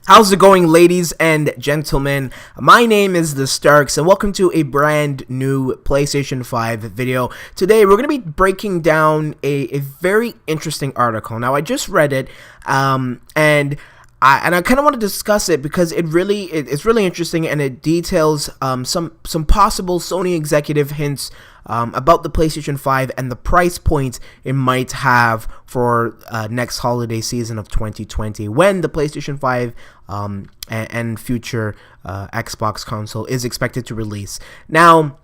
How's it going, ladies and gentlemen? My name is TheStarkz, and welcome to a brand new PlayStation 5 video. Today, we're going to be breaking down a very interesting article. Now, I just read it, and I kind of want to discuss it because it's really interesting, and it details some possible Sony executive hints about the PlayStation 5 and the price point it might have for next holiday season of 2020 when the PlayStation 5 and future Xbox console is expected to release. Now,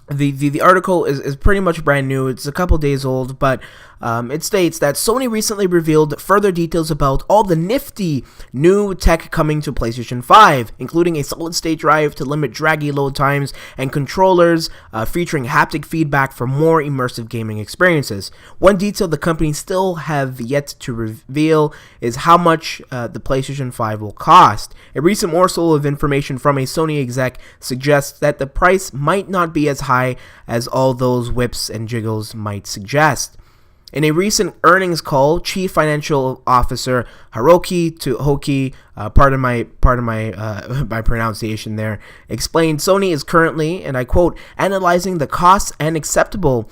the article is pretty much brand new. It's a couple days old, but it states that Sony recently revealed further details about all the nifty new tech coming to PlayStation 5, including a solid-state drive to limit draggy load times and controllers featuring haptic feedback for more immersive gaming experiences. One detail the company still have yet to reveal is how much the PlayStation 5 will cost. A recent morsel of information from a Sony exec suggests that the price might not be as high as all those whips and jiggles might suggest. In a recent earnings call, Chief Financial Officer Hiroki Tohoki, pardon my pronunciation there, explained Sony is currently, and I quote, analyzing the costs and acceptable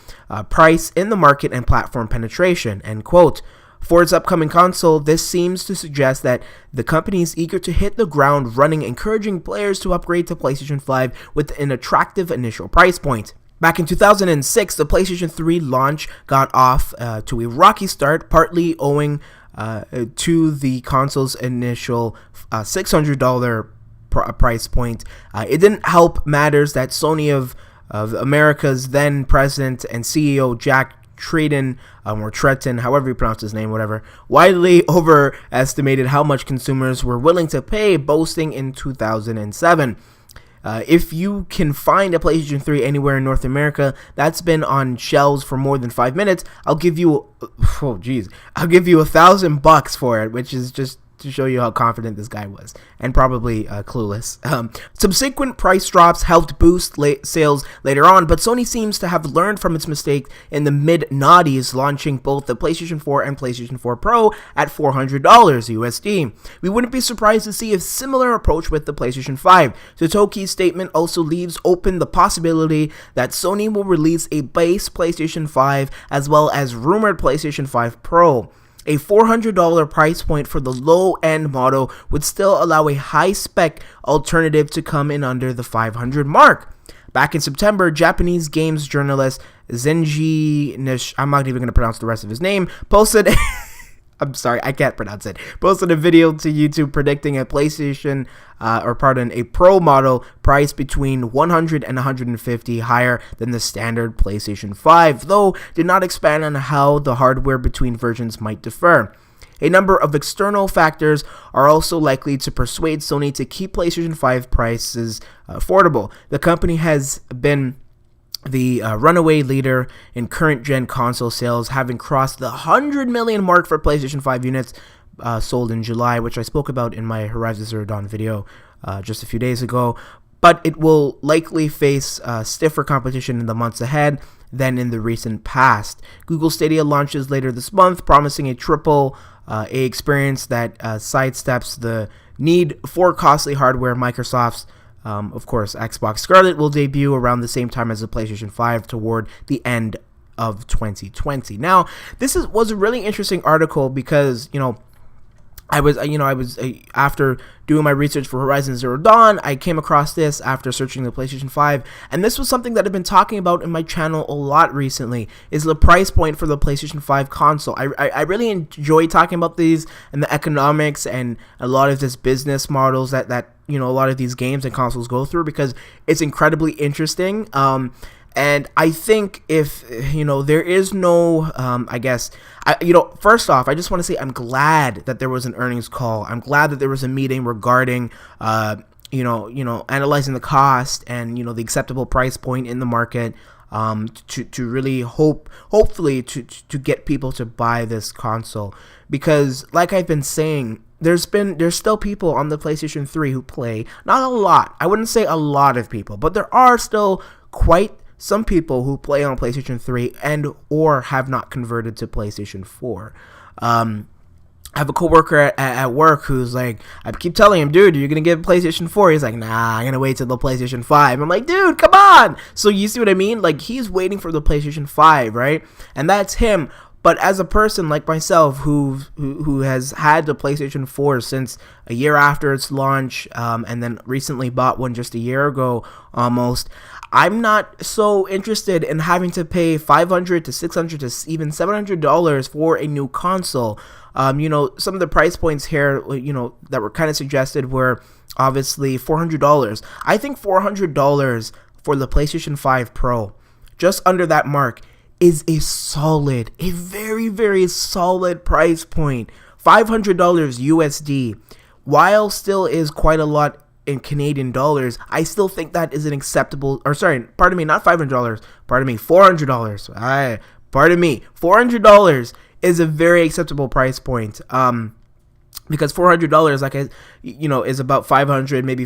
price in the market and platform penetration, end quote. For its upcoming console, this seems to suggest that the company is eager to hit the ground running, encouraging players to upgrade to PlayStation 5 with an attractive initial price point. Back in 2006, the PlayStation 3 launch got off to a rocky start, partly owing to the console's initial $600 price point. It didn't help matters that Sony of America's then president and CEO Jack Tretton, or Tretton, however you pronounce his name, whatever, widely overestimated how much consumers were willing to pay, boasting in 2007. If you can find a PlayStation 3 anywhere in North America that's been on shelves for more than 5 minutes, I'll give you $1,000 for it, which is just to show you how confident this guy was, and probably clueless. Subsequent price drops helped boost sales later on, but Sony seems to have learned from its mistake in the mid-noughties, launching both the PlayStation 4 and PlayStation 4 Pro at $400 USD. We wouldn't be surprised to see a similar approach with the PlayStation 5. Totoki's statement also leaves open the possibility that Sony will release a base PlayStation 5 as well as rumored PlayStation 5 Pro. A $400 price point for the low-end model would still allow a high-spec alternative to come in under the $500 mark. Back in September, Japanese games journalist Zenji Nish, I'm not even going to pronounce the rest of his name, posted I'm sorry, I can't pronounce it. Posted a video to YouTube predicting a a Pro model priced between $100 and $150 higher than the standard PlayStation 5, though did not expand on how the hardware between versions might differ. A number of external factors are also likely to persuade Sony to keep PlayStation 5 prices affordable. The company has been the runaway leader in current-gen console sales, having crossed the 100 million mark for PlayStation 5 units sold in July, which I spoke about in my Horizon Zero Dawn video just a few days ago. But it will likely face stiffer competition in the months ahead than in the recent past. Google Stadia launches later this month, promising a triple A experience that sidesteps the need for costly hardware. Microsoft's of course, Xbox Scarlet will debut around the same time as the PlayStation 5 toward the end of 2020. Now, this was a really interesting article because, I was after doing my research for Horizon Zero Dawn, I came across this after searching the PlayStation 5, and this was something that I've been talking about in my channel a lot recently, is the price point for the PlayStation 5 console. I really enjoy talking about these and the economics and a lot of this business models that a lot of these games and consoles go through, because it's incredibly interesting. And I think if, there is no, first off, I just want to say I'm glad that there was an earnings call. I'm glad that there was a meeting regarding, analyzing the cost and, the acceptable price point in the market, to really hopefully to get people to buy this console. Because like I've been saying, there's still people on the PlayStation 3 who play, not a lot. I wouldn't say a lot of people, but there are still quite some people who play on PlayStation 3 and or have not converted to PlayStation 4. I have a coworker at work who's like, I keep telling him, dude, you're gonna get a PlayStation 4. He's like, nah, I'm gonna wait till the PlayStation 5. I'm like, dude, come on. So you see what I mean? Like, he's waiting for the PlayStation 5, right? And that's him. But as a person like myself who has had the PlayStation 4 since a year after its launch, and then recently bought one just a year ago almost, I'm not so interested in having to pay $500 to $600 to even $700 for a new console. Some of the price points here, that were kind of suggested were obviously $400. I think $400 for the PlayStation 5 Pro, just under that mark, is a very, very solid price point. $500 USD, while still is quite a lot in Canadian dollars, I still think that is an acceptable, or sorry, pardon me, not $500, pardon me, $400. $400 is a very acceptable price point. Because $400, is about 500, maybe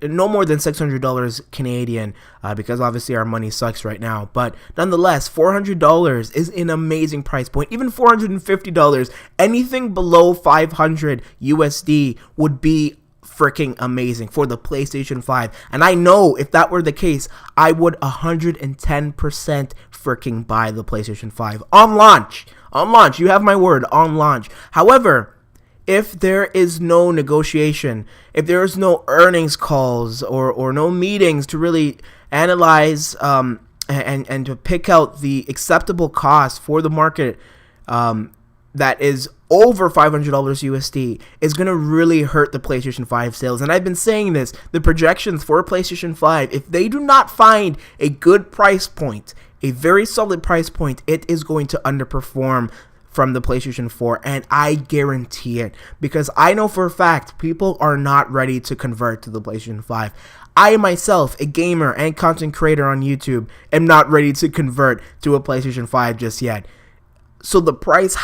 no more than $600 Canadian, because obviously our money sucks right now. But nonetheless, $400 is an amazing price point. Even $450, anything below 500 USD would be freaking amazing for the PlayStation 5. And I know if that were the case, I would 110% freaking buy the PlayStation 5 on launch. You have my word, on launch. However, if there is no negotiation, if there is no earnings calls or no meetings to really analyze and to pick out the acceptable cost for the market that is over $500 USD, is going to really hurt the PlayStation 5 sales. And I've been saying this, the projections for PlayStation 5, if they do not find a good price point, a very solid price point, it is going to underperform from the PlayStation 4, and I guarantee it, because I know for a fact people are not ready to convert to the PlayStation 5. I myself, a gamer and content creator on YouTube, am not ready to convert to a PlayStation 5 just yet. So the price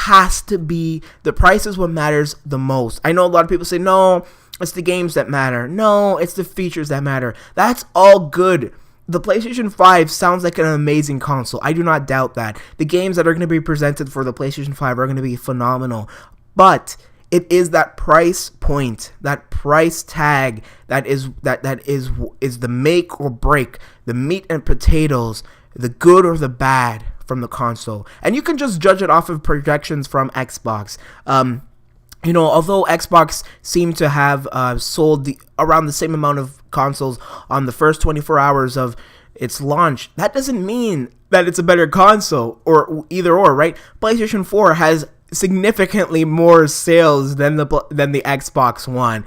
is what matters the most. I know a lot of people say, no, it's the games that matter. No, it's the features that matter. That's all good. The PlayStation 5 sounds like an amazing console. I do not doubt that. The games that are going to be presented for the PlayStation 5 are going to be phenomenal. But it is that price point, that price tag that is the make or break, the meat and potatoes, the good or the bad from the console. And you can just judge it off of projections from Xbox. Although Xbox seemed to have sold around the same amount of consoles on the first 24 hours of its launch, that doesn't mean that it's a better console, or either or, right? PlayStation 4 has significantly more sales than the Xbox One.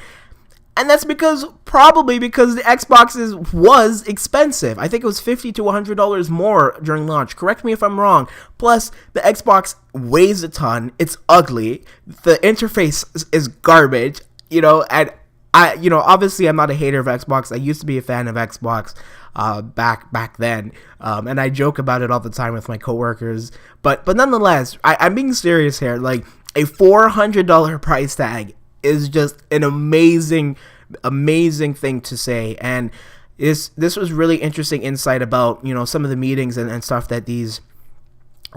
And that's probably because the Xbox was expensive. I think it was $50 to $100 more during launch. Correct me if I'm wrong. Plus, the Xbox weighs a ton. It's ugly. The interface is garbage. And obviously I'm not a hater of Xbox. I used to be a fan of Xbox back then. And I joke about it all the time with my coworkers. But nonetheless, I'm being serious here. Like, a $400 price tag is just an amazing thing to say. And this was really interesting insight about some of the meetings and stuff that these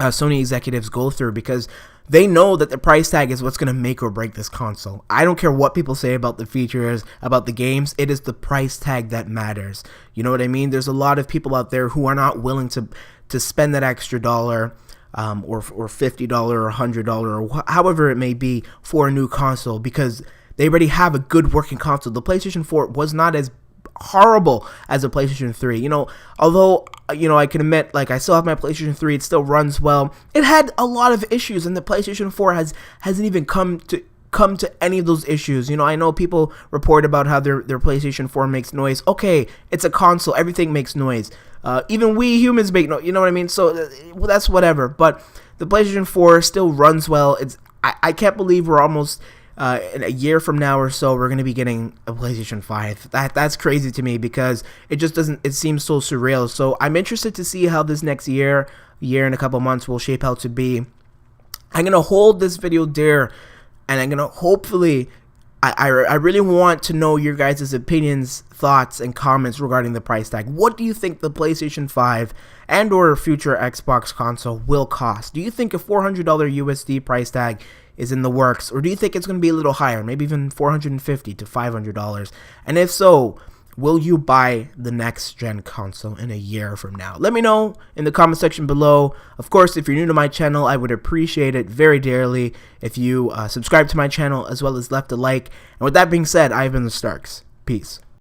Sony executives go through, because they know that the price tag is what's going to make or break this console. I don't care what people say about the features, about the games. It is the price tag that matters. You know what I mean? There's a lot of people out there who are not willing to spend that extra dollar, or $50 or $100 or however it may be for a new console, because they already have a good working console. The PlayStation 4 was not as horrible as a PlayStation 3. Although I can admit, like, I still have my PlayStation 3, it still runs well. It had a lot of issues, and the PlayStation 4 hasn't even come to any of those issues. I know people report about how their PlayStation 4 makes noise. Okay, it's a console, everything makes noise. Even we humans make noise, you know what I mean? So that's whatever. But the PlayStation 4 still runs well. I can't believe we're almost in a year from now or so, we're going to be getting a PlayStation 5. That's crazy to me, because it just doesn't, it seems so surreal. So I'm interested to see how this next year and a couple months will shape out to be. I'm going to hold this video dear, and I'm going to hopefully, I really want to know your guys' opinions, thoughts, and comments regarding the price tag. What do you think the PlayStation 5 and or future Xbox console will cost? Do you think a $400 USD price tag is in the works, or do you think it's going to be a little higher, maybe even $450 to $500? And if so, will you buy the next gen console in a year from now? Let me know in the comment section below. Of course, if you're new to my channel, I would appreciate it very dearly if you subscribe to my channel as well as left a like. And with that being said, I've been TheStarkz. Peace.